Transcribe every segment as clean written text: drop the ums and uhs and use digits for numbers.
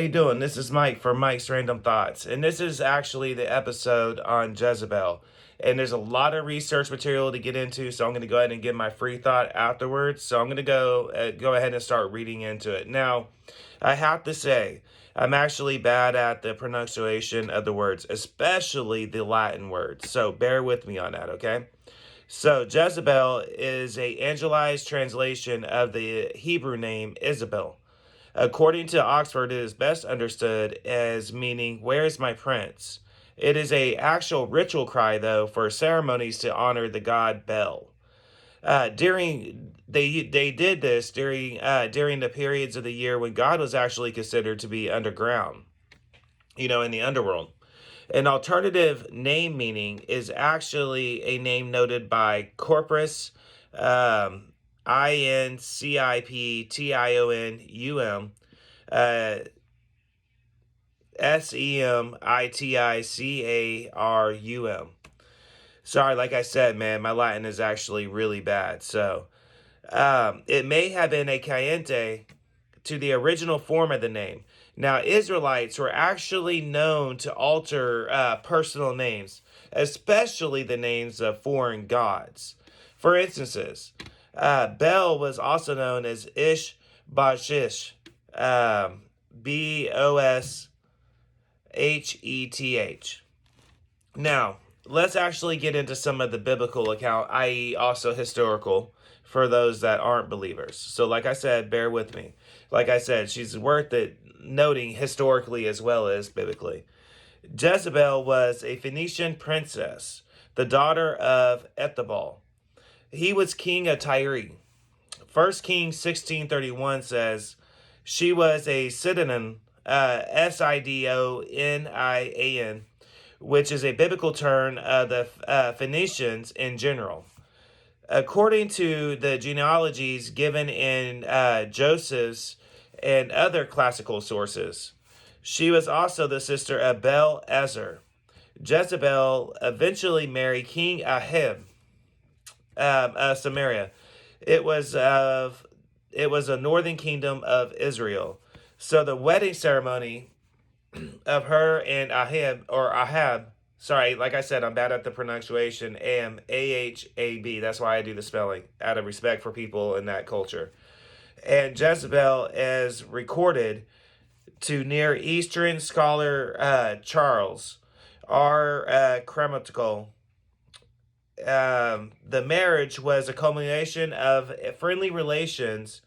you doing? This is Mike from Mike's Random Thoughts, and this is actually the episode on Jezebel. And there's a lot of research material to get into, so I'm going to go ahead and give my free thought afterwards. So I'm going to go ahead and start reading into it. Now, I have to say, I'm actually bad at the pronunciation of the words, especially the Latin words. So bear with me on that, okay? So Jezebel is a angelized translation of the Hebrew name Isabel. According to Oxford, it is best understood as meaning, "Where is my prince?" It is a actual ritual cry, though, for ceremonies to honor the god Bel. During they did this during the periods of the year when God was actually considered to be underground, in the underworld. An alternative name meaning is actually a name noted by Corpus, Inciptionum, uh, Semiticarum. Sorry, like I said, man, my Latin is actually really bad. So it may have been a cayente to the original form of the name. Now, Israelites were actually known to alter personal names, especially the names of foreign gods. For instances, Bel was also known as Ish Bashish, Boshethh. Now, let's actually get into some of the biblical account, i.e., also historical, for those that aren't believers. So, like I said, bear with me. Like I said, she's worth it noting historically as well as biblically. Jezebel was a Phoenician princess, the daughter of Ithobaal. He was king of Tyre. 1 Kings 16:31 says, she was a Sidonian, Sidonian, which is a biblical term of the Phoenicians in general. According to the genealogies given in Joseph's and other classical sources, she was also the sister of Baal and Asherah. Jezebel eventually married King Ahab of Samaria. It was a northern kingdom of Israel. So the wedding ceremony of her and Ahab. Sorry, like I said, I'm bad at the pronunciation. Ahab. That's why I do the spelling, out of respect for people in that culture. And Jezebel is recorded to Near Eastern scholar Charles R. Grammatical. The marriage was a culmination of friendly relations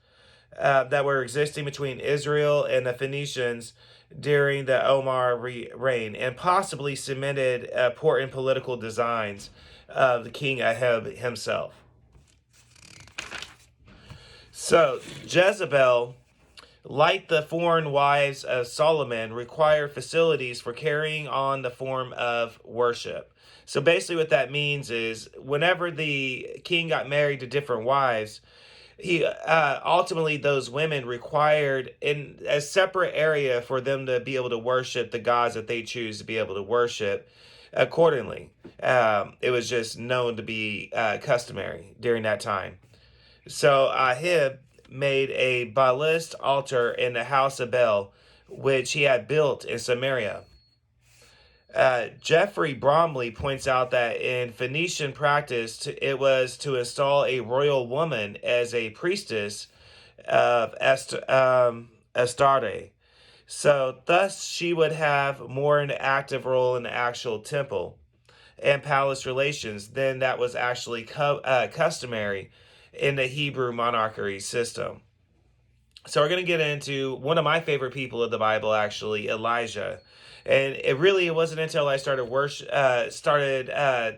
that were existing between Israel and the Phoenicians during the Omar reign, and possibly cemented important political designs of the King Ahab himself. So, Jezebel, like the foreign wives of Solomon, required facilities for carrying on the form of worship. So basically what that means is whenever the king got married to different wives, he ultimately those women required in a separate area for them to be able to worship the gods that they choose to be able to worship accordingly. It was just known to be customary during that time. So Ahab made a Baalist altar in the house of Baal, which he had built in Samaria. Jeffrey Bromley points out that in Phoenician practice, it was to install a royal woman as a priestess of Astarte. So thus she would have more an active role in the actual temple and palace relations than that was actually customary in the Hebrew monarchy system. So we're going to get into one of my favorite people of the Bible, actually, Elijah. And it wasn't until I started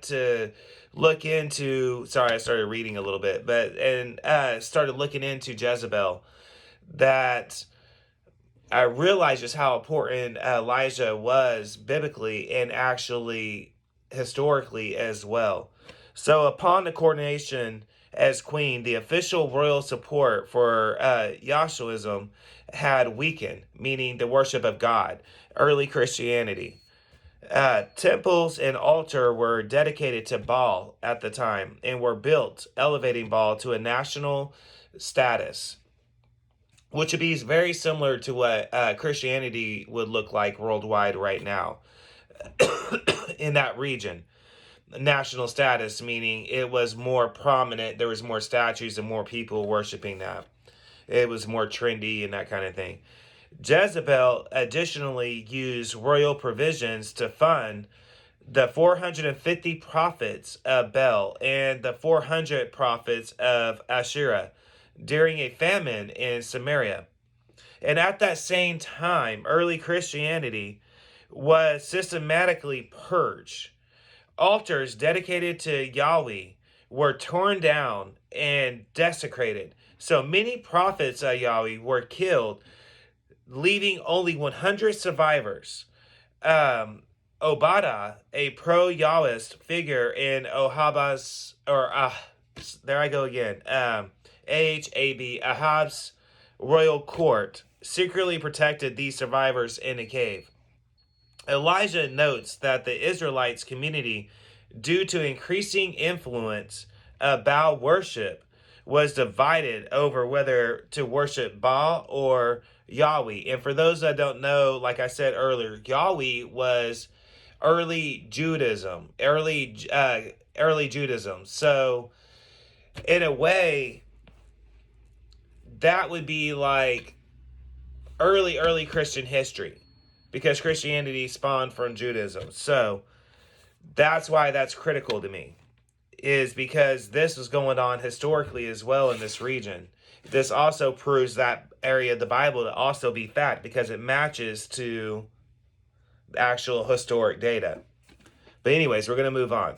to look into. Sorry, I started reading a little bit, started looking into Jezebel, that I realized just how important Elijah was biblically and actually historically as well. So upon the coronation as queen, the official royal support for Yahushuism had weakened, meaning the worship of God, early Christianity. Temples and altar were dedicated to Baal at the time and were built, elevating Baal to a national status. which would be very similar to what Christianity would look like worldwide right now in that region. National status, meaning it was more prominent, there was more statues and more people worshiping that. It was more trendy and that kind of thing. Jezebel additionally used royal provisions to fund the 450 prophets of Baal and the 400 prophets of Asherah during a famine in Samaria. And at that same time, early Christianity was systematically purged. Altars dedicated to Yahweh were torn down and desecrated. So many prophets of Yahweh were killed, leaving only 100 survivors. Obada, a pro-Yahwist figure in there I go again. Ahab's royal court, secretly protected these survivors in a cave. Elijah notes that the Israelites' community, due to increasing influence of Baal worship, was divided over whether to worship Baal or Yahweh. And for those that don't know, like I said earlier, Yahweh was early Judaism, early Judaism. So in a way, that would be like early Christian history, because Christianity spawned from Judaism. So that's why that's critical to me, is because this was going on historically as well in this region. This also proves that area of the Bible to also be fact, because it matches to actual historic data. But anyways, we're going to move on.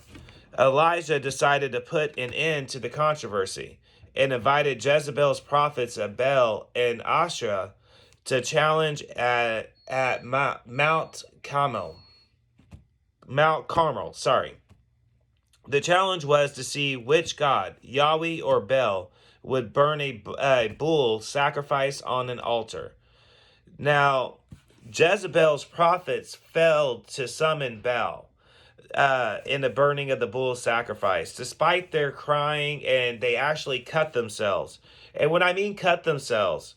Elijah decided to put an end to the controversy and invited Jezebel's prophets of Baal and Asherah to challenge at Mount Carmel. The challenge was to see which god, Yahweh or Baal, would burn a bull sacrifice on an altar. Now, Jezebel's prophets failed to summon Baal in the burning of the bull sacrifice, despite their crying, and they actually cut themselves. And when I mean cut themselves,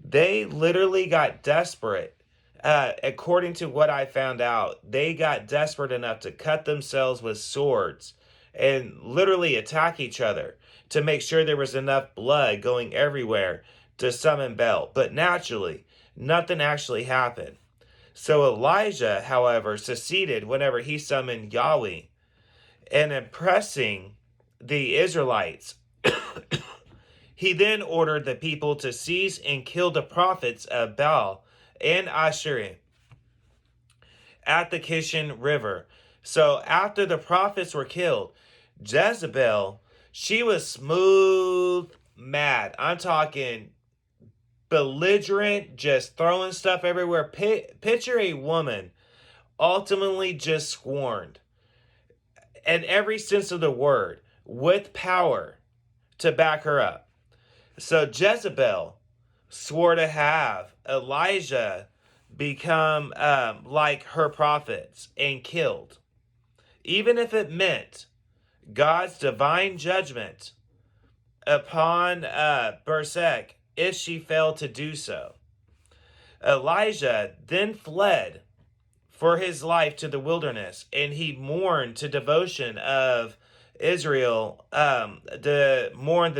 they literally got desperate. According to what I found out, they got desperate enough to cut themselves with swords and literally attack each other to make sure there was enough blood going everywhere to summon Baal. But naturally, nothing actually happened. So Elijah, however, succeeded whenever he summoned Yahweh, and impressing the Israelites. He then ordered the people to seize and kill the prophets of Baal and Asherah at the Kishon River. So after the prophets were killed, Jezebel, she was smooth mad. I'm talking belligerent, just throwing stuff everywhere. Picture a woman ultimately just scorned, in every sense of the word, with power to back her up. So Jezebel swore to have Elijah become like her prophets and killed, even if it meant God's divine judgment upon Bersek if she failed to do so. Elijah then fled for his life to the wilderness, and he mourned the devotion of Israel, the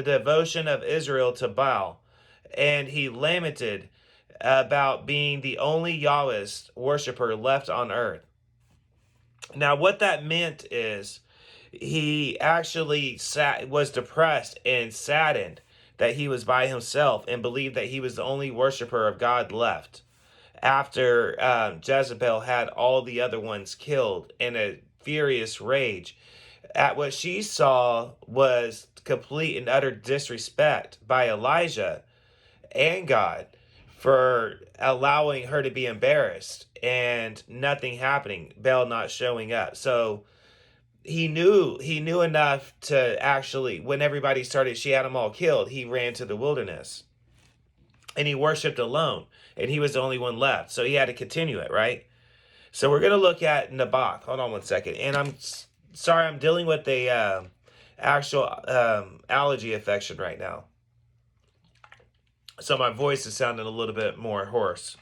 devotion of Israel to Baal, and he lamented about being the only Yahwist worshiper left on earth. Now, what that meant is he actually was depressed and saddened that he was by himself and believed that he was the only worshiper of God left, after Jezebel had all the other ones killed in a furious rage at what she saw was complete and utter disrespect by Elijah and God for allowing her to be embarrassed and nothing happening, Baal not showing up. So he knew enough to actually, when everybody started, she had them all killed, he ran to the wilderness and he worshiped alone, and he was the only one left. So he had to continue it, right? So we're going to look at Naboth. Hold on one second. And I'm sorry, I'm dealing with a actual allergy affection right now. So my voice is sounding a little bit more hoarse.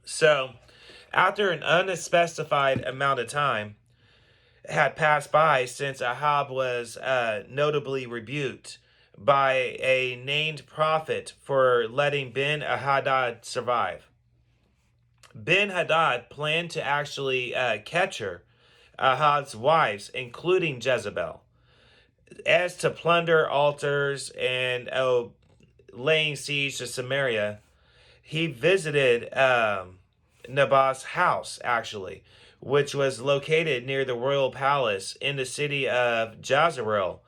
So, after an unspecified amount of time had passed by since Ahab was notably rebuked by a named prophet for letting Ben-Hadad survive, Ben-Hadad planned to actually capture Ahab's wives, including Jezebel, as to plunder altars and laying siege to Samaria. He visited Naboth's house, actually, which was located near the royal palace in the city of Jezreel,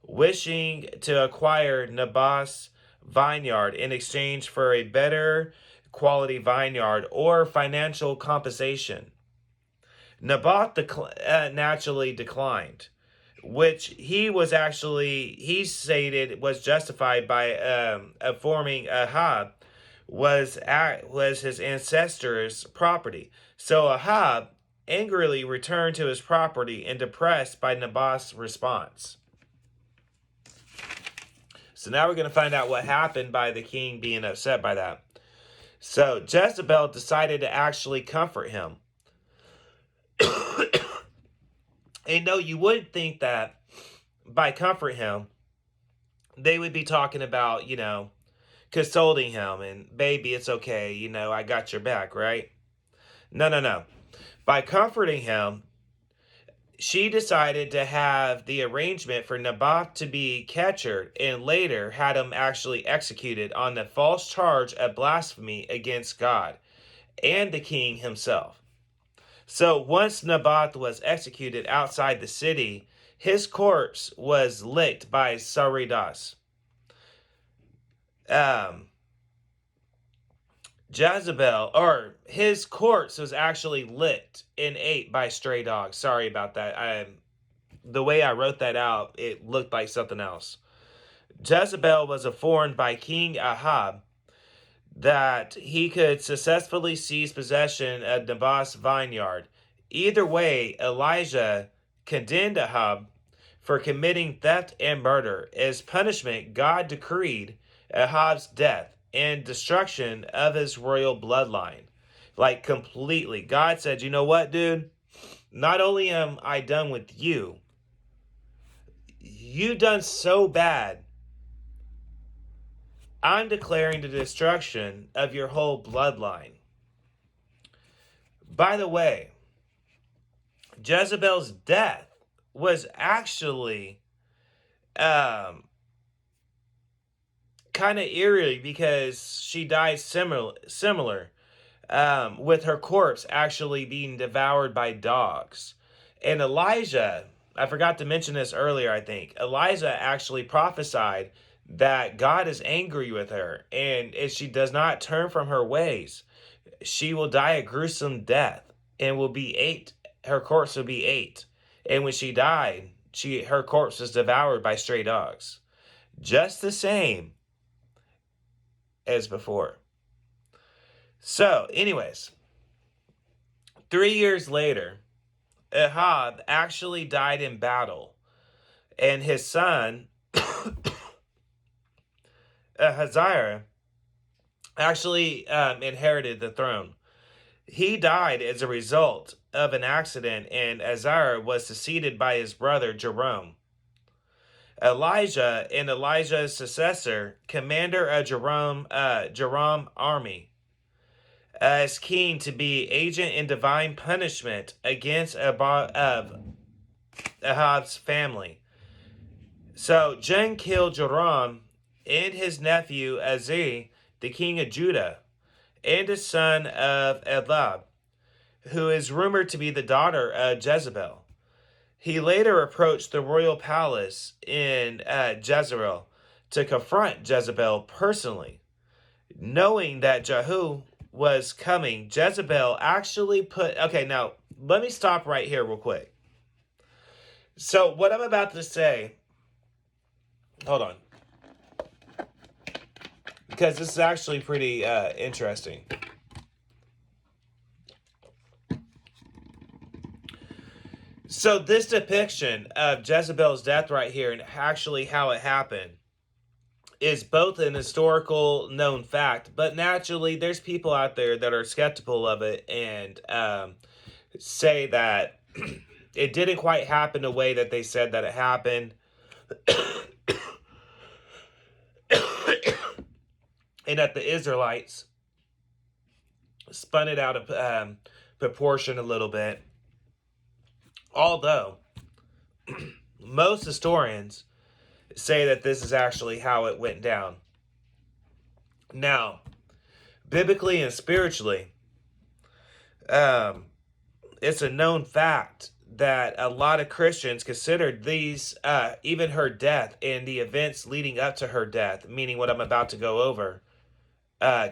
wishing to acquire Naboth's vineyard in exchange for a better quality vineyard or financial compensation. Naboth naturally declined, which he stated was justified by informing Ahab was his ancestors' property. So Ahab angrily returned to his property and depressed by Naboth's response. So now we're going to find out what happened by the king being upset by that. So Jezebel decided to actually comfort him. And no, you wouldn't think that by comfort him, they would be talking about, consoling him and, baby, it's okay, I got your back, right? No. By comforting him, she decided to have the arrangement for Naboth to be captured and later had him actually executed on the false charge of blasphemy against God and the king himself. So once Naboth was executed outside the city, his corpse was licked by Saridas. His corpse was actually licked and ate by stray dogs. Sorry about that. The way I wrote that out, it looked like something else. Jezebel was informed by King Ahab that he could successfully seize possession of Naboth's vineyard. Either way, Elijah condemned Ahab for committing theft and murder. As punishment, God decreed Ahab's death and destruction of his royal bloodline. Like, completely. God said, you know what, dude? Not only am I done with you, you done so bad, I'm declaring the destruction of your whole bloodline. By the way, Jezebel's death was actually kind of eerie because she died similar with her corpse actually being devoured by dogs. And Elijah, I forgot to mention this earlier, I think. Elijah actually prophesied that God is angry with her, and if she does not turn from her ways, she will die a gruesome death and will be ate. Her corpse will be ate. And when she died, her corpse was devoured by stray dogs. Just the same as before. So, anyways, 3 years later, Ahab actually died in battle, and his son, Ahaziah, actually inherited the throne. He died as a result of an accident, and Ahaziah was succeeded by his brother Joram. Elijah and Elijah's successor, commander of Joram army, as king to be agent in divine punishment against Ahab's family. So Jen killed Joram and his nephew Ahaziah, the king of Judah, and his son of Ahab, who is rumored to be the daughter of Jezebel. He later approached the royal palace in Jezreel to confront Jezebel personally. Knowing that Jehu was coming, Jezebel actually put... Okay, now, let me stop right here real quick. So, what I'm about to say... Hold on. Because this is actually pretty interesting. So this depiction of Jezebel's death right here and actually how it happened is both an historical known fact, but naturally there's people out there that are skeptical of it and say that it didn't quite happen the way that they said that it happened. And that the Israelites spun it out of proportion a little bit. Although most historians say that this is actually how it went down. Now, biblically and spiritually, it's a known fact that a lot of Christians considered these, even her death and the events leading up to her death, meaning what I'm about to go over,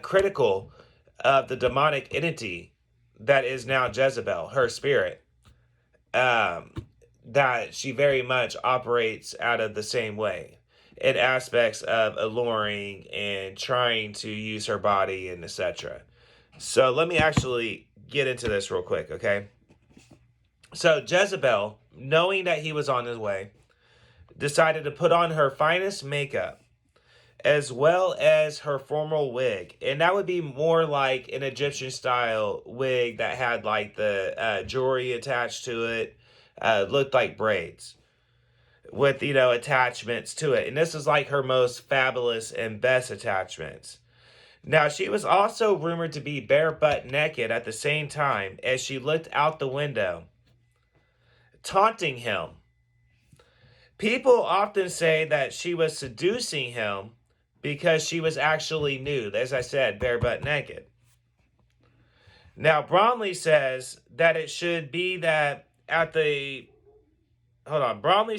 critical of the demonic entity that is now Jezebel, her spirit, that she very much operates out of the same way in aspects of alluring and trying to use her body and etc. So let me actually get into this real quick, okay? So Jezebel, knowing that he was on his way, decided to put on her finest makeup as well as her formal wig. And that would be more like an Egyptian style wig that had like the jewelry attached to it, looked like braids with, attachments to it. And this is like her most fabulous and best attachments. Now, she was also rumored to be bare butt naked at the same time as she looked out the window, taunting him. People often say that she was seducing him because she was actually nude, as I said, bare butt naked. Now, Bromley says that it should be that Bromley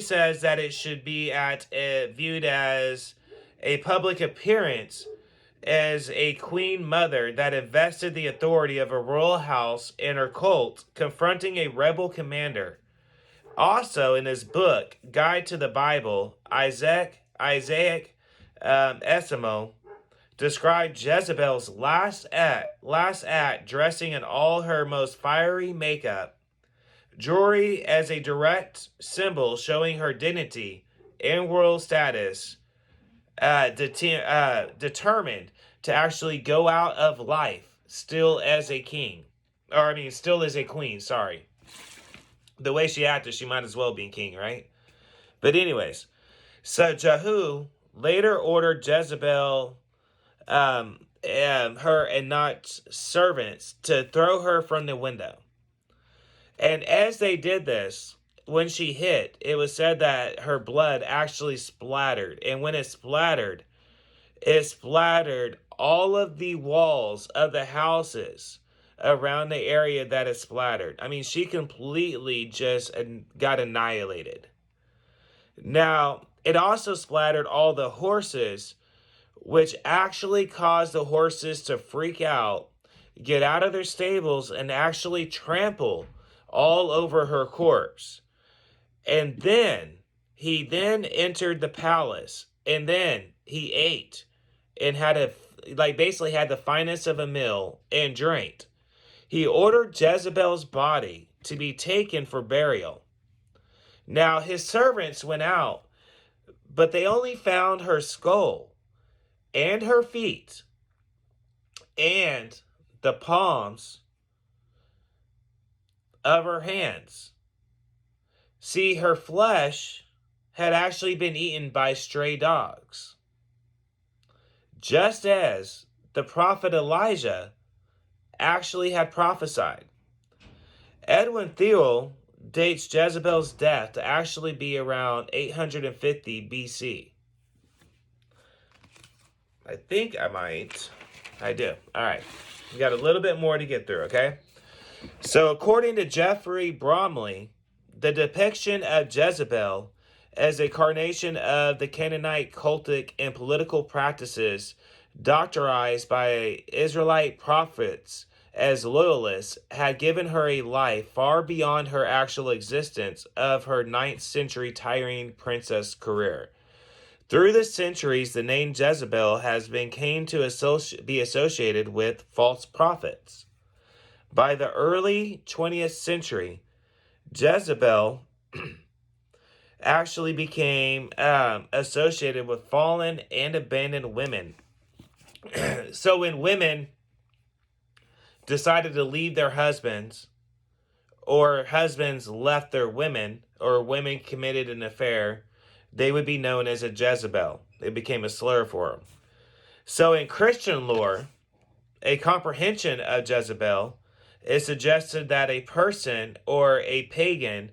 says that it should be viewed as a public appearance as a queen mother that invested the authority of a royal house in her cult, confronting a rebel commander. Also, in his book, Guide to the Bible, Isaac Esimo described Jezebel's last act dressing in all her most fiery makeup, jewelry as a direct symbol showing her dignity and royal status, determined to actually go out of life still as a queen, sorry. The way she acted, she might as well be king, right? But anyways, so Jehu later ordered Jezebel, her and not servants, to throw her from the window. And as they did this, when she hit, it was said that her blood actually splattered. And when it splattered all of the walls of the houses around the area that it splattered. I mean, she completely just got annihilated. Now, it also splattered all the horses, which actually caused the horses to freak out, get out of their stables, and actually trample all over her corpse. And then he entered the palace, and then he ate and basically had the finest of a meal and drank. He ordered Jezebel's body to be taken for burial. Now, his servants went out, but they only found her skull and her feet and the palms of her hands. See, her flesh had actually been eaten by stray dogs, just as the prophet Elijah actually had prophesied. Edwin Thiel dates Jezebel's death to actually be around 850 BC. I think I do. All right. We got a little bit more to get through, okay? So according to Jeffrey Bromley, the depiction of Jezebel as a carnation of the Canaanite cultic and political practices doctorized by Israelite prophets as loyalists had given her a life far beyond her actual existence of her 9th century Tyrian princess career. Through the centuries, the name Jezebel has came to be associated with false prophets. By the early 20th century, Jezebel actually became associated with fallen and abandoned women. So when women decided to leave their husbands, or husbands left their women, or women committed an affair, they would be known as a Jezebel. It became a slur for them. So in Christian lore, a comprehension of Jezebel is suggested that a person or a pagan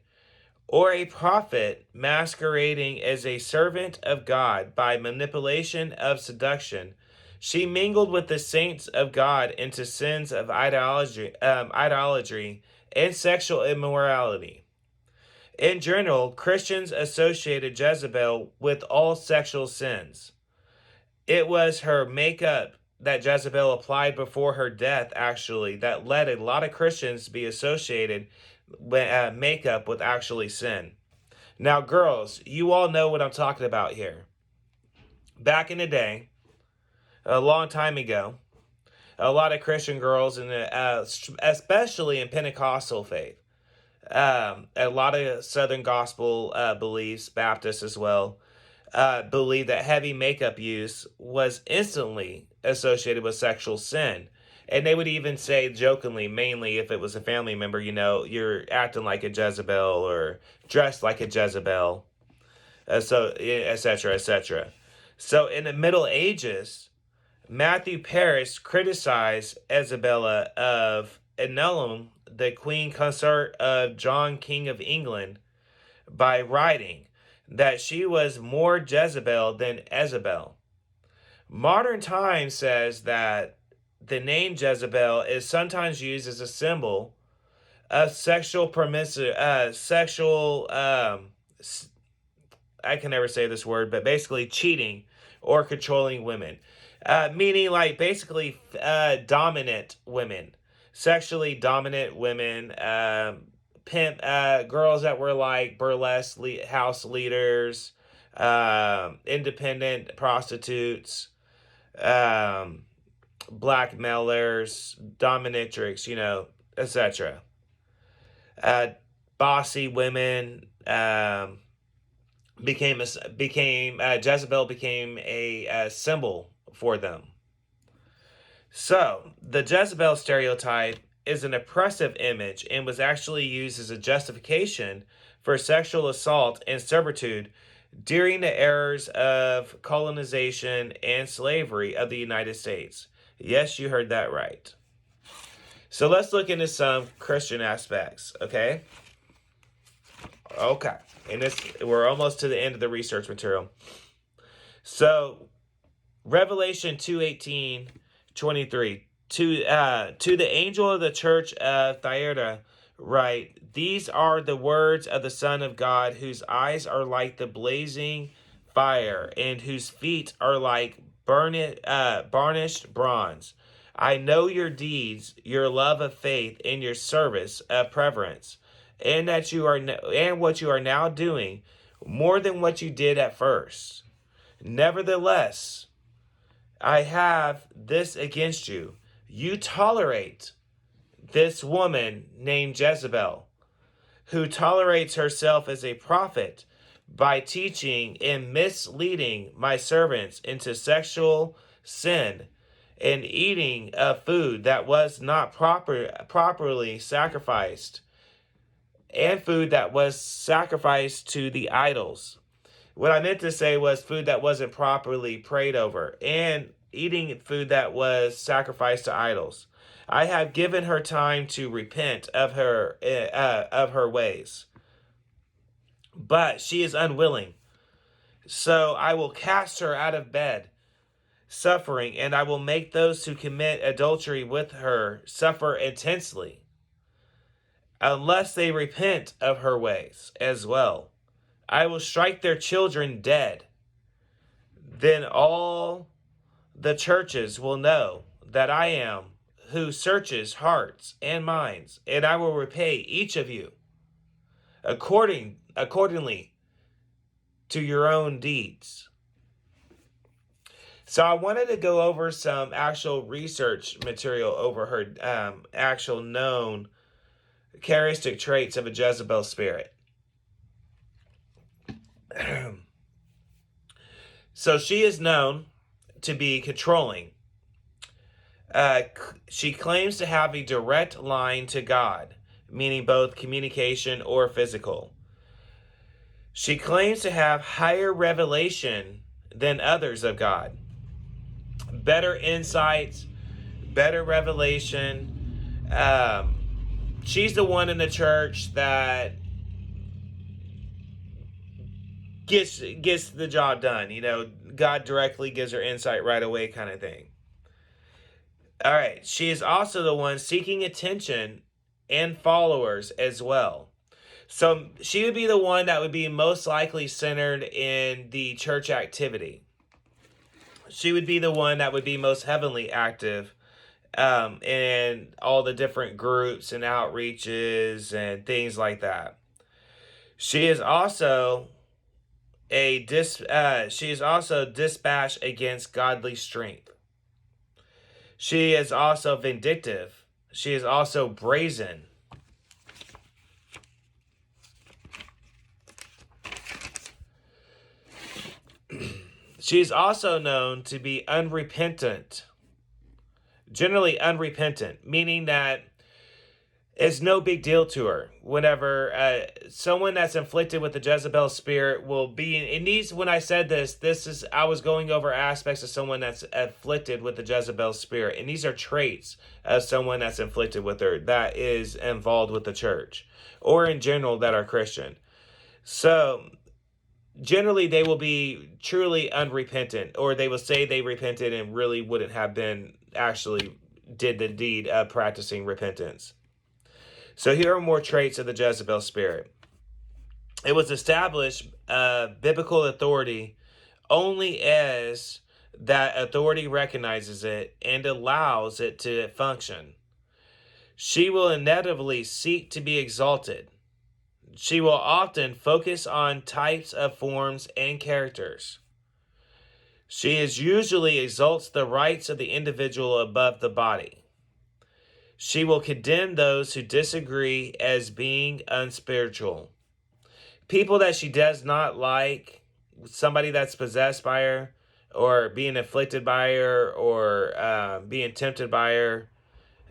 or a prophet masquerading as a servant of God by manipulation of seduction, she mingled with the saints of God into sins of idolatry and sexual immorality. In general, Christians associated Jezebel with all sexual sins. It was her makeup that Jezebel applied before her death, actually, that led a lot of Christians to be associated with makeup with actually sin. Now, girls, you all know what I'm talking about here. Back in the day, a long time ago, a lot of Christian girls, especially in Pentecostal faith, a lot of Southern Gospel beliefs, Baptists as well, believed that heavy makeup use was instantly associated with sexual sin. And they would even say jokingly, mainly if it was a family member, you're acting like a Jezebel or dressed like a Jezebel, so etc., etc. So in the Middle Ages, Matthew Paris criticized Isabella of Enelum, the queen consort of John, King of England, by writing that she was more Jezebel than Isabel. Modern Times says that the name Jezebel is sometimes used as a symbol of sexual, I can never say this word, but basically cheating or controlling women. Meaning like basically dominant women, sexually dominant women, pimp girls that were like burlesque house leaders, independent prostitutes, um, blackmailers, dominatrix, etc. Bossy women Jezebel became a symbol for them. So the Jezebel stereotype is an oppressive image and was actually used as a justification for sexual assault and servitude during the eras of colonization and slavery of the United States. Yes, you heard that right. So let's look into some Christian aspects, okay? Okay. And we're almost to the end of the research material. So Revelation 2:18-23. To the angel of the church of Thyatira write, these are the words of the Son of God, whose eyes are like the blazing fire, and whose feet are like burnished bronze. I know your deeds, your love of faith, and your service of preference, and what you are now doing, more than what you did at first. Nevertheless, I have this against you. You tolerate this woman named Jezebel, who tolerates herself as a prophet by teaching and misleading my servants into sexual sin and eating of food that was not properly sacrificed, and food that was sacrificed to the idols. What I meant to say was food that wasn't properly prayed over, and eating food that was sacrificed to idols. I have given her time to repent of her ways, but she is unwilling. So I will cast her out of bed, suffering, and I will make those who commit adultery with her suffer intensely, unless they repent of her ways as well. I will strike their children dead. Then all the churches will know that I am who searches hearts and minds, and I will repay each of you accordingly to your own deeds. So I wanted to go over some actual research material over her actual known characteristic traits of a Jezebel spirit. So she is known to be controlling. She claims to have a direct line to God, meaning both communication or physical. She claims to have higher revelation than others of God, better insights, better revelation. She's the one in the church that gets the job done. God directly gives her insight right away, kind of thing. All right. She is also the one seeking attention and followers as well. So she would be the one that would be most likely centered in the church activity. She would be the one that would be most heavily active in all the different groups and outreaches and things like that. She is also she is also dispatched against godly strength. She is also vindictive. She is also brazen. She is also known to be unrepentant. Generally unrepentant, meaning that it's no big deal to her. Whenever someone that's inflicted with the Jezebel spirit will be in these. When I said I was going over aspects of someone that's afflicted with the Jezebel spirit, and these are traits of someone that's inflicted with her that is involved with the church, or in general that are Christian. So generally, they will be truly unrepentant, or they will say they repented and really wouldn't have been actually did the deed of practicing repentance. So here are more traits of the Jezebel spirit. It was established biblical authority only as that authority recognizes it and allows it to function. She will inevitably seek to be exalted. She will often focus on types of forms and characters. She usually exalts the rights of the individual above the body. She will condemn those who disagree as being unspiritual. People that she does not like, somebody that's possessed by her, or being afflicted by her, or being tempted by her,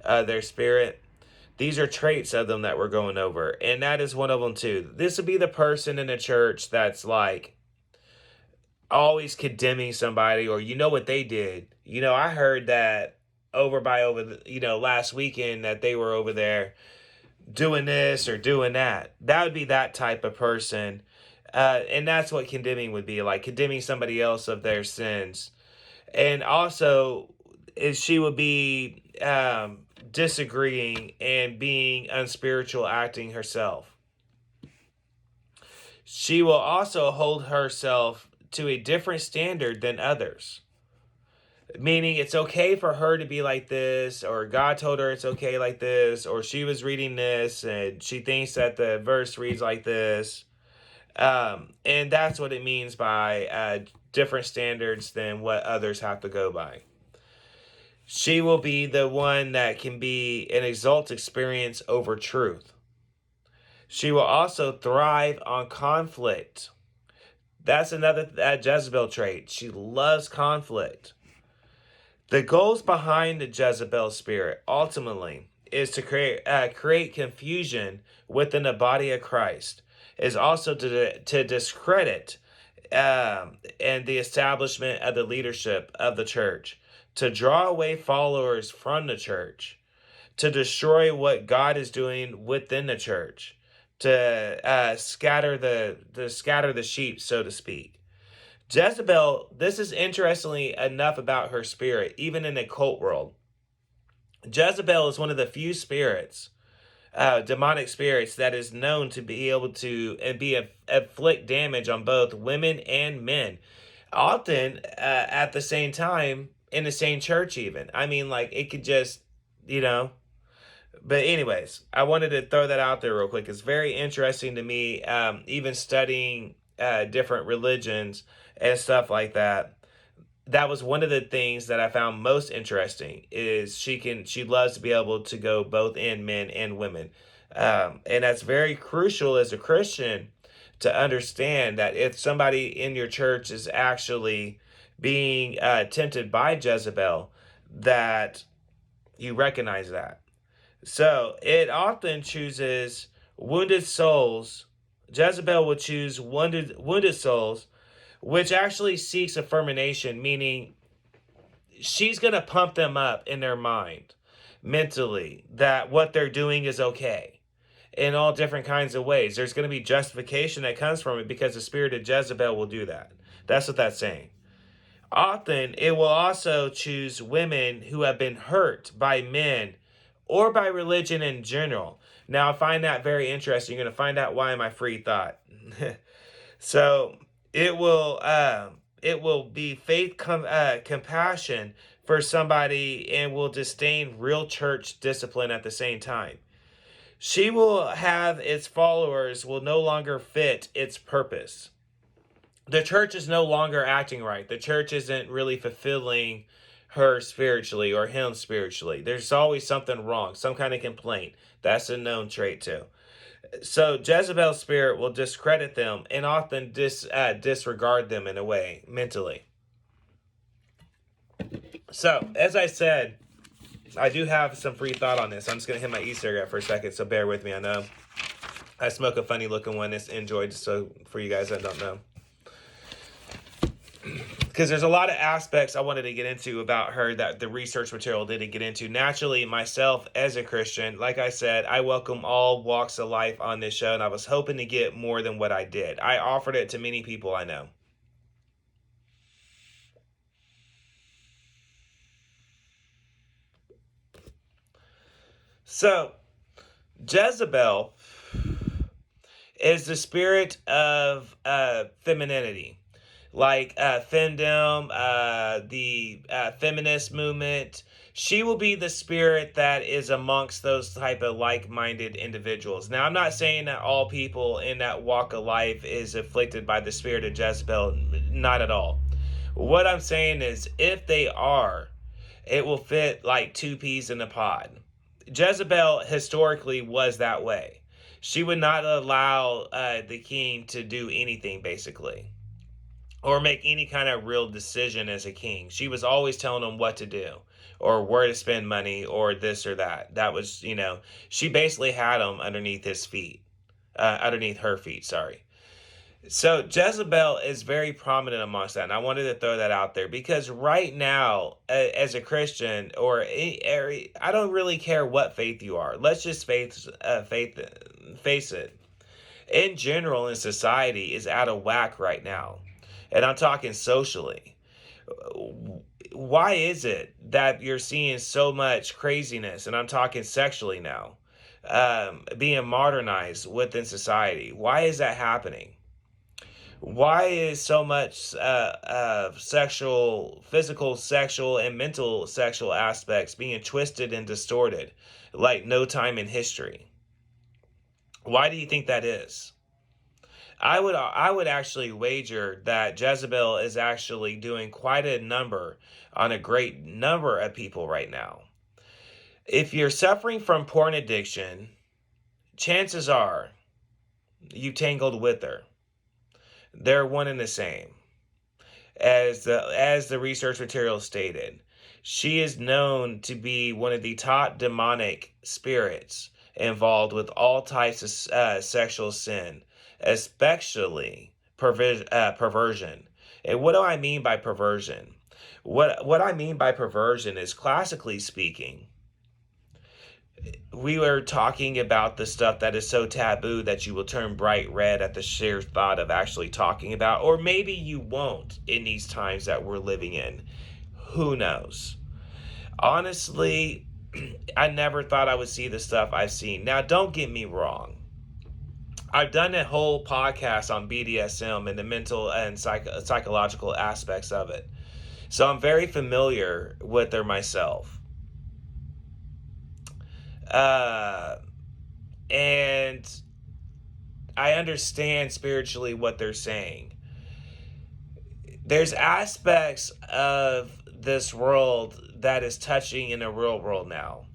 their spirit. These are traits of them that we're going over. And that is one of them too. This would be the person in the church that's like always condemning somebody, or what they did. I heard that last weekend that they were over there doing this or doing that. That would be that type of person. And that's what condemning would be like, condemning somebody else of their sins. And also, she would be disagreeing and being unspiritual, acting herself. She will also hold herself to a different standard than others. Meaning it's okay for her to be like this, or God told her it's okay like this, or she was reading this and she thinks that the verse reads like this. And that's what it means by different standards than what others have to go by. She will be the one that can be an exalt experience over truth. She will also thrive on conflict. That's another Jezebel trait. She loves conflict. The goals behind the Jezebel spirit ultimately is to create confusion within the body of Christ. Is also to discredit and the establishment of the leadership of the church, to draw away followers from the church, to destroy what God is doing within the church, to scatter the sheep, so to speak. Jezebel, this is interestingly enough about her spirit, even in the cult world. Jezebel is one of the few spirits, demonic spirits, that is known to be able to inflict damage on both women and men. Often at the same time, in the same church even. I mean, like, it could just, But anyways, I wanted to throw that out there real quick. It's very interesting to me, even studying different religions and stuff like that. That was one of the things that I found most interesting, is she loves to be able to go both in men and women. And that's very crucial as a Christian, to understand that if somebody in your church is actually being tempted by Jezebel, that you recognize that. So it often chooses wounded souls. Jezebel will choose wounded souls, which actually seeks affirmation, meaning she's going to pump them up in their mind mentally that what they're doing is okay in all different kinds of ways. There's going to be justification that comes from it because the spirit of Jezebel will do that. That's what that's saying. Often, it will also choose women who have been hurt by men or by religion in general. Now, I find that very interesting. You're going to find out why in my free thought. So, it will be compassion for somebody and will disdain real church discipline at the same time. She will have its followers will no longer fit its purpose. The church is no longer acting right. The church isn't really fulfilling her spiritually or him spiritually. There's always something wrong, some kind of complaint. That's a known trait too. So Jezebel's spirit will discredit them and often disregard them in a way mentally. So, as I said, I do have some free thought on this. I'm just going to hit my e-cigarette for a second, so bear with me. I know I smoke a funny looking one. It's enjoyed, so for you guys that don't know. Because there's a lot of aspects I wanted to get into about her that the research material didn't get into. Naturally, myself as a Christian, like I said, I welcome all walks of life on this show, and I was hoping to get more than what I did. I offered it to many people I know. So, Jezebel is the spirit of femininity, like femdom, the feminist movement. She will be the spirit that is amongst those type of like-minded individuals. Now, I'm not saying that all people in that walk of life is afflicted by the spirit of Jezebel. Not at all. What I'm saying is, if they are, it will fit like two peas in a pod. Jezebel historically was that way. She would not allow the king to do anything, basically, or make any kind of real decision as a king. She was always telling him what to do, or where to spend money, or this or that. That was, she basically had him underneath his feet, underneath her feet, sorry. So Jezebel is very prominent amongst that, and I wanted to throw that out there because right now, as a Christian I don't really care what faith you are. Let's just face it. In general, in society, is out of whack right now, and I'm talking socially. Why is it that you're seeing so much craziness, and I'm talking sexually now, being modernized within society? Why is that happening? Why is so much physical, sexual, and mental sexual aspects being twisted and distorted like no time in history? Why do you think that is? I would actually wager that Jezebel is actually doing quite a number on a great number of people right now. If you're suffering from porn addiction, chances are you tangled with her. They're one and the same. As the research material stated, she is known to be one of the top demonic spirits involved with all types of sexual sin, especially perversion. And what do I mean by perversion? What I mean by perversion is, classically speaking, we were talking about the stuff that is so taboo that you will turn bright red at the sheer thought of actually talking about, or maybe you won't in these times that we're living in. Who knows? Honestly, I never thought I would see the stuff I've seen. Now, don't get me wrong. I've done a whole podcast on BDSM and the mental and psychological aspects of it. So I'm very familiar with her myself. And I understand spiritually what they're saying. There's aspects of this world that is touching in the real world now.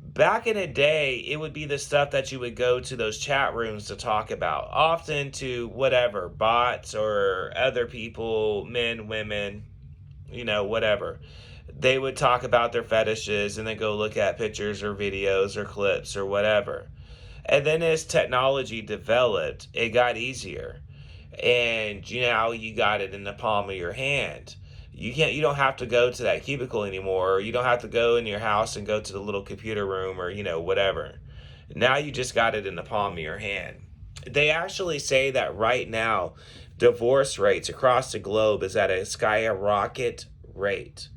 Back in the day, it would be the stuff that you would go to those chat rooms to talk about, often to whatever, bots or other people, men, women, whatever. They would talk about their fetishes and then go look at pictures or videos or clips or whatever. And then as technology developed, it got easier. And you got it in the palm of your hand. You don't have to go to that cubicle anymore, or you don't have to go in your house and go to the little computer room or whatever. Now you just got it in the palm of your hand. They actually say that right now divorce rates across the globe is at a skyrocket rate.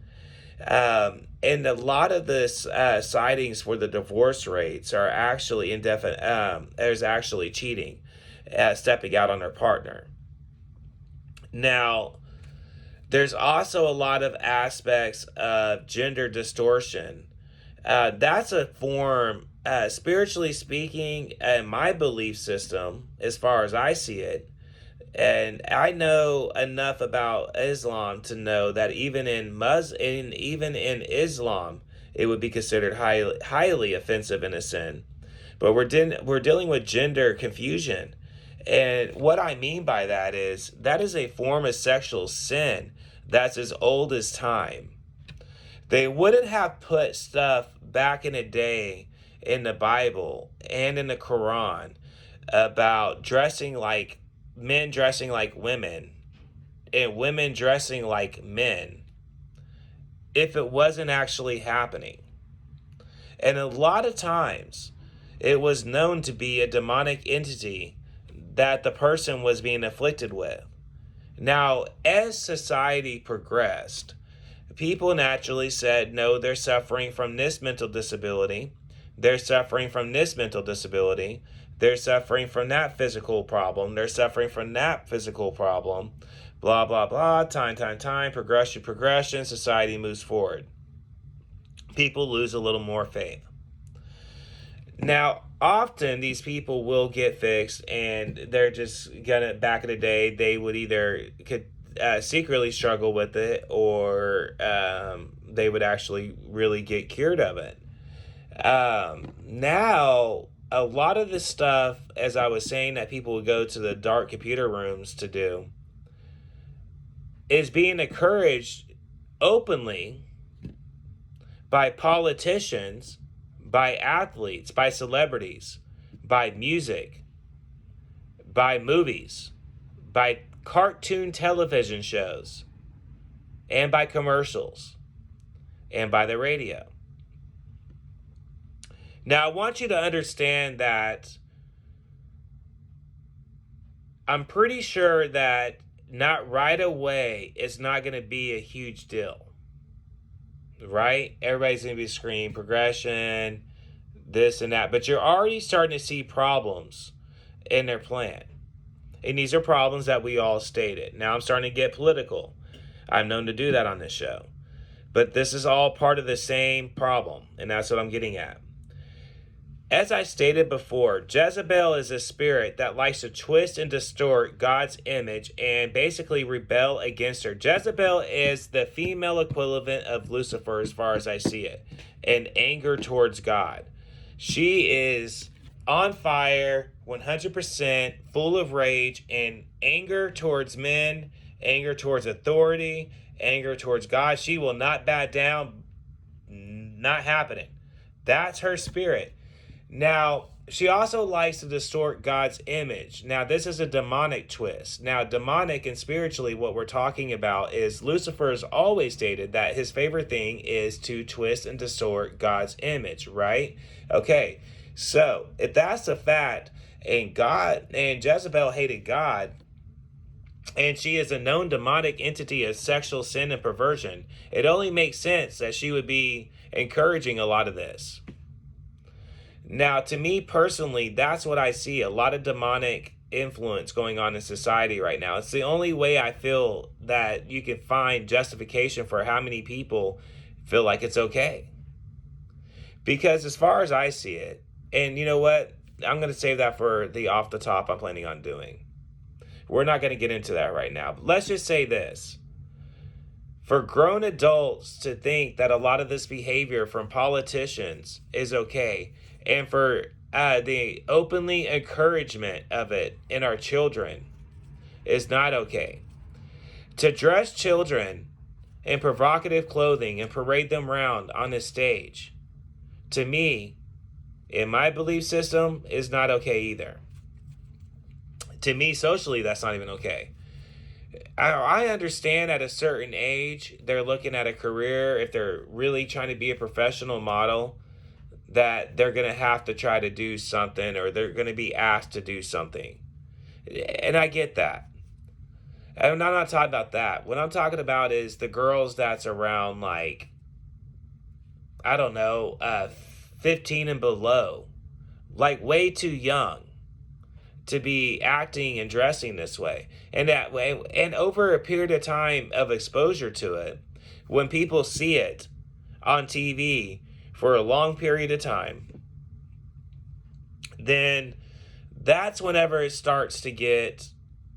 And a lot of this sightings for the divorce rates are actually indefinite. There's actually cheating, stepping out on their partner. Now, there's also a lot of aspects of gender distortion. That's a form, spiritually speaking, in my belief system, as far as I see it. And I know enough about Islam to know that even in Islam, it would be considered highly offensive and a sin. But we're dealing with gender confusion. And what I mean by that is a form of sexual sin that's as old as time. They wouldn't have put stuff back in the day in the Bible and in the Quran about men dressing like women and women dressing like men if it wasn't actually happening. And a lot of times it was known to be a demonic entity that the person was being afflicted with. Now, as society progressed, people naturally said, no, they're suffering from this mental disability. They're suffering from this mental disability. They're suffering from that physical problem. They're suffering from that physical problem. Blah, blah, blah. Time. Progression. Society moves forward. People lose a little more faith. Now, often these people will get fixed, and they're just gonna, back in the day, they would either could secretly struggle with it, or they would actually really get cured of it. Now, a lot of the stuff, as I was saying, that people would go to the dark computer rooms to do, is being encouraged openly by politicians, by athletes, by celebrities, by music, by movies, by cartoon television shows, and by commercials, and by the radio. Now, I want you to understand that I'm pretty sure that not right away is not going to be a huge deal. Right? Everybody's going to be screaming progression, this and that. But you're already starting to see problems in their plan. And these are problems that we all stated. Now I'm starting to get political. I'm known to do that on this show. But this is all part of the same problem. And that's what I'm getting at. As I stated before, Jezebel is a spirit that likes to twist and distort God's image and basically rebel against her. Jezebel is the female equivalent of Lucifer as far as I see it, and anger towards God. She is on fire, 100%, full of rage and anger towards men, anger towards authority, anger towards God. She will not back down. Not happening. That's her spirit. Now, she also likes to distort God's image. Now, this is a demonic twist. Now, demonic and spiritually, what we're talking about is Lucifer has always stated that his favorite thing is to twist and distort God's image, right? Okay, so if that's a fact, and Jezebel hated God, and she is a known demonic entity of sexual sin and perversion, it only makes sense that she would be encouraging a lot of this. Now, to me personally, that's what I see, a lot of demonic influence going on in society right now. It's the only way I feel that you can find justification for how many people feel like it's okay. Because as far as I see it, and you know what? I'm going to save that for the off the top I'm planning on doing. We're not going to get into that right now. But let's just say this. For grown adults to think that a lot of this behavior from politicians is okay, and for the openly encouragement of it in our children is not okay. To dress children in provocative clothing and parade them around on a stage, to me, in my belief system, is not okay either. To me, socially, that's not even okay. I understand at a certain age, they're looking at a career, if they're really trying to be a professional model, that they're going to have to try to do something or they're going to be asked to do something. And I get that. And I'm not talking about that. What I'm talking about is the girls that's around, like, I don't know, 15 and below, like way too young to be acting and dressing this way. And that way, and over a period of time of exposure to it, when people see it on TV for a long period of time, then that's whenever it starts to get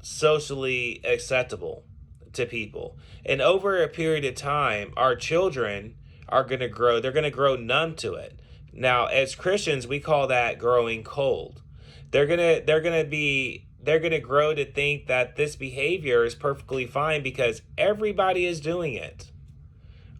socially acceptable to people. And over a period of time, our children are going to grow, they're going to grow numb to it. Now, as Christians, we call that growing cold. They're going to grow to think that this behavior is perfectly fine because everybody is doing it.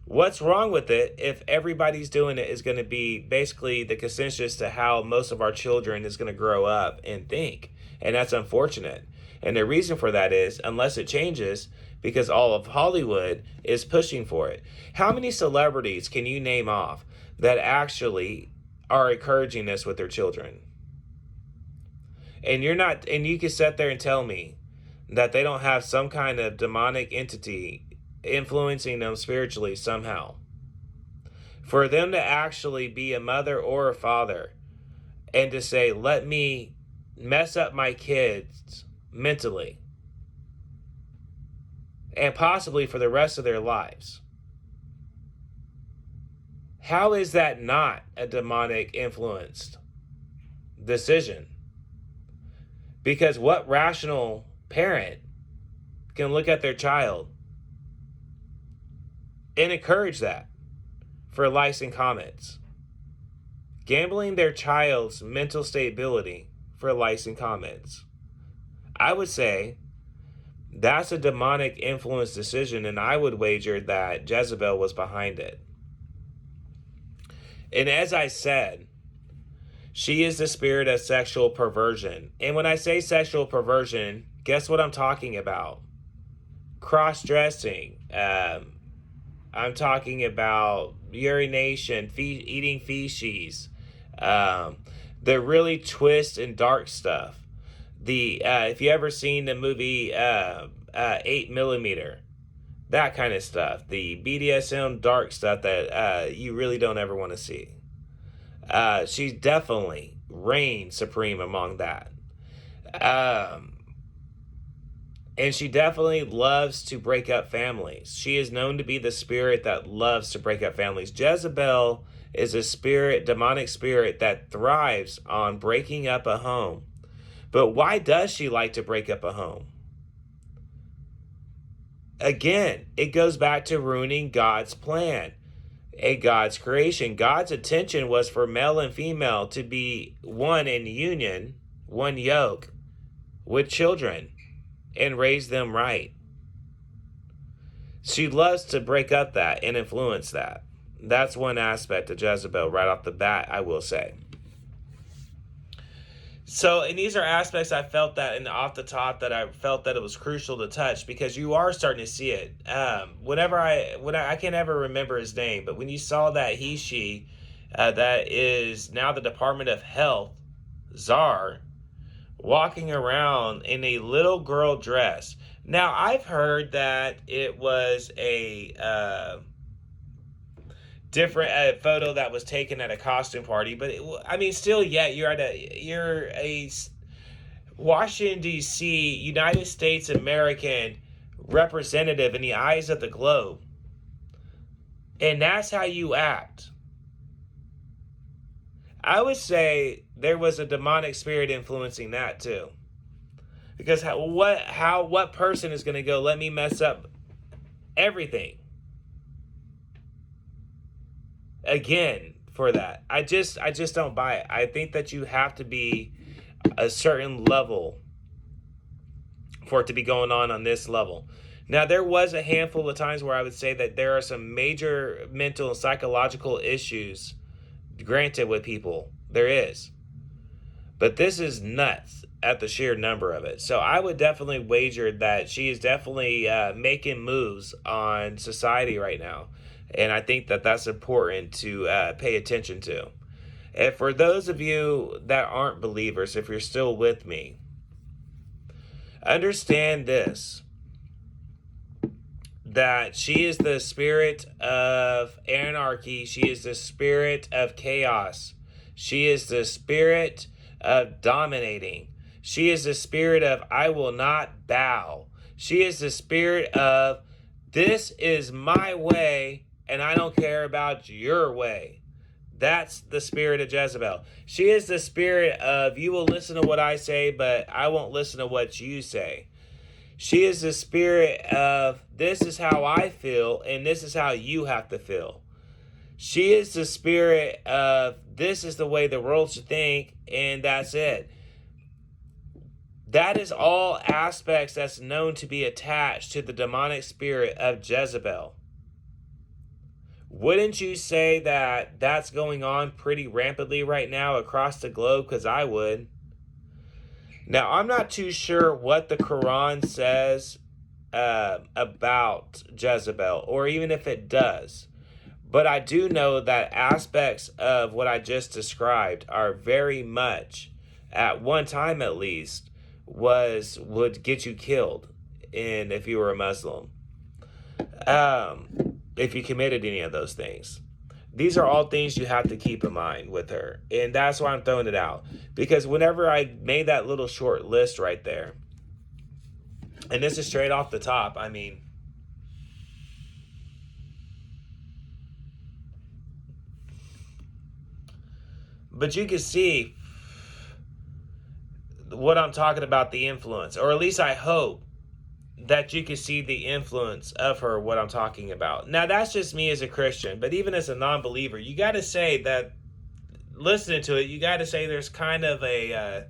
What's wrong with it if everybody's doing it is going to be basically the consensus to how most of our children is going to grow up and think. And that's unfortunate. And the reason for that is, unless it changes, because all of Hollywood is pushing for it. How many celebrities can you name off that actually are encouraging this with their children? And you can sit there and tell me that they don't have some kind of demonic entity influencing them spiritually somehow. For them to actually be a mother or a father and to say, let me mess up my kids mentally and possibly for the rest of their lives. How is that not a demonic influenced decision? Because what rational parent can look at their child and encourage that for likes and comments? Gambling their child's mental stability for likes and comments. I would say that's a demonic influence decision, and I would wager that Jezebel was behind it. And as I said, she is the spirit of sexual perversion. And when I say sexual perversion, guess what I'm talking about? Cross-dressing. I'm talking about urination, eating feces, the really twist and dark stuff. If you ever seen the movie 8mm, that kind of stuff. The BDSM dark stuff that you really don't ever want to see. She definitely reigns supreme among that. And she definitely loves to break up families. She is known to be the spirit that loves to break up families. Jezebel is a spirit, demonic spirit, that thrives on breaking up a home. But why does she like to break up a home? Again, it goes back to ruining God's plan and God's creation. God's intention was for male and female to be one in union, one yoke, with children and raise them right. She loves to break up that and influence that. That's one aspect of Jezebel right off the bat, I will say. So, and these are aspects I felt that, and off the top, that I felt that it was crucial to touch, because you are starting to see it. I can't ever remember his name, but when you saw that she, that is now the Department of Health czar, walking around in a little girl dress. Now, I've heard that it was a different photo that was taken at a costume party, but still, yet you're a Washington D.C. United States American representative in the eyes of the globe, and that's how you act. I would say there was a demonic spirit influencing that too, because what person is going to go, let me mess up everything again for that. I just don't buy it. I think that you have to be a certain level for it to be going on this level. Now, there was a handful of times where I would say that there are some major mental and psychological issues, granted, with people. There is. But this is nuts at the sheer number of it. So I would definitely wager that she is definitely making moves on society right now. And I think that that's important to pay attention to. And for those of you that aren't believers, if you're still with me, understand this, that she is the spirit of anarchy. She is the spirit of chaos. She is the spirit of dominating. She is the spirit of I will not bow. She is the spirit of this is my way and I don't care about your way. That's the spirit of Jezebel. She is the spirit of you will listen to what I say, but I won't listen to what you say. She is the spirit of this is how I feel and this is how you have to feel. She is the spirit of this is the way the world should think and that's it. That is all aspects that's known to be attached to the demonic spirit of Jezebel. Wouldn't you say that that's going on pretty rampantly right now across the globe? Because I would. Now, I'm not too sure what the Quran says about Jezebel, or even if it does. But I do know that aspects of what I just described are very much, at one time at least, would get you killed if you were a Muslim. If you committed any of those things. These are all things you have to keep in mind with her. And that's why I'm throwing it out. Because whenever I made that little short list right there, and this is straight off the top, I mean, but you can see what I'm talking about, the influence, or at least I hope that you can see the influence of her, what I'm talking about. Now, that's just me as a Christian, but even as a non-believer, you got to say that, listening to it, you got to say there's kind of a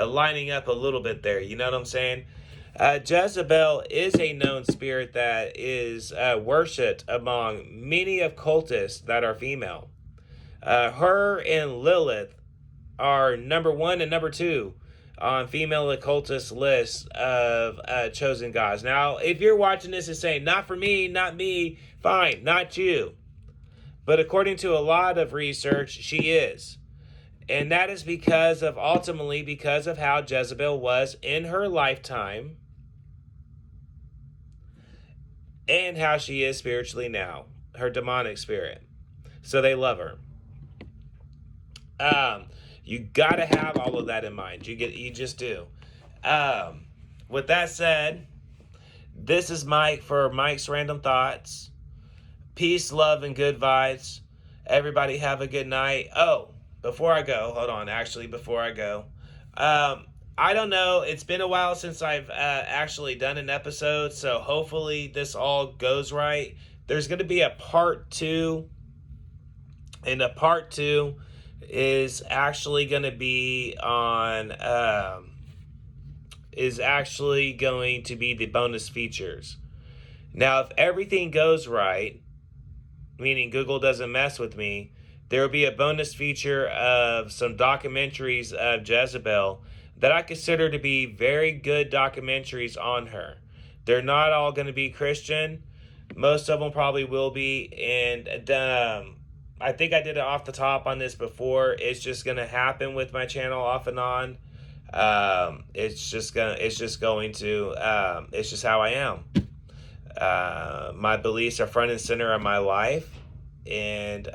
lining up a little bit there. You know what I'm saying? Jezebel is a known spirit that is worshipped among many of cultists that are female. Her and Lilith are number 1 and number 2 on female occultist lists of chosen gods. Now, if you're watching this and saying, not for me, not me, fine, not you. But according to a lot of research, she is. And that is ultimately because of how Jezebel was in her lifetime and how she is spiritually now, her demonic spirit. So they love her. You got to have all of that in mind. You just do. With that said, this is Mike for Mike's Random Thoughts. Peace, love, and good vibes. Everybody have a good night. Oh, before I go, I don't know. It's been a while since I've actually done an episode, so hopefully this all goes right. There's going to be a part 2, and a part 2 is actually going to be on the bonus features. Now, if everything goes right, meaning Google doesn't mess with me, there will be a bonus feature of some documentaries of Jezebel that I consider to be very good documentaries on her. They're not all going to be Christian. Most of them probably will be, and I think I did it off the top on this before. It's just going to happen with my channel off and on. It's just how I am. My beliefs are front and center of my life. And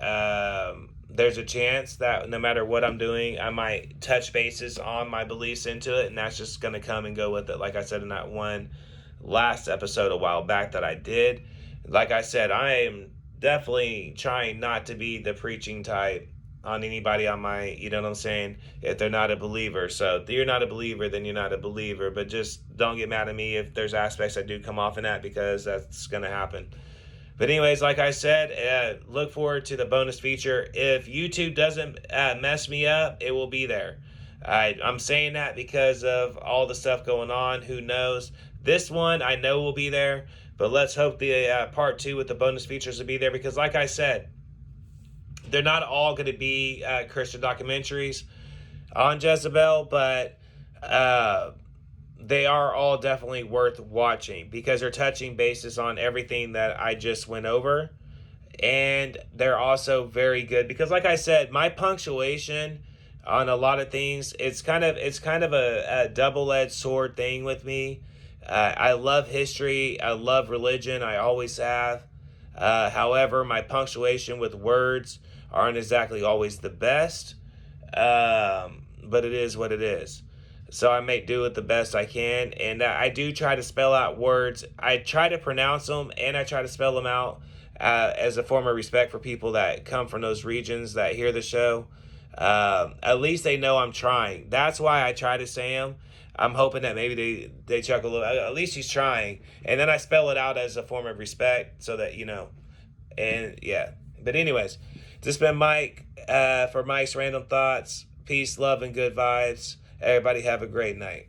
there's a chance that no matter what I'm doing, I might touch bases on my beliefs into it. And that's just going to come and go with it. Like I said in that one last episode a while back that I did. Like I said, I am definitely trying not to be the preaching type on anybody on my, you know what I'm saying, if they're not a believer. So if you're not a believer, then you're not a believer. But just don't get mad at me if there's aspects I do come off in that, because that's going to happen. But anyways, like I said, look forward to the bonus feature. If YouTube doesn't mess me up, it will be there. I'm saying that because of all the stuff going on. Who knows? This one I know will be there, but let's hope the part 2 with the bonus features will be there, because like I said, they're not all going to be Christian documentaries on Jezebel, but they are all definitely worth watching because they're touching bases on everything that I just went over. And they're also very good because, like I said, my punctuation on a lot of things, it's kind of a double-edged sword thing with me. I love history. I love religion. I always have. However, my punctuation with words aren't exactly always the best. But it is what it is. So I make do with the best I can. And I do try to spell out words. I try to pronounce them and I try to spell them out as a form of respect for people that come from those regions that hear the show. At least they know I'm trying. That's why I try to say them. I'm hoping that maybe they chuckle a little. At least he's trying. And then I spell it out as a form of respect so that, and yeah. But anyways, this has been Mike for Mike's Random Thoughts. Peace, love, and good vibes. Everybody have a great night.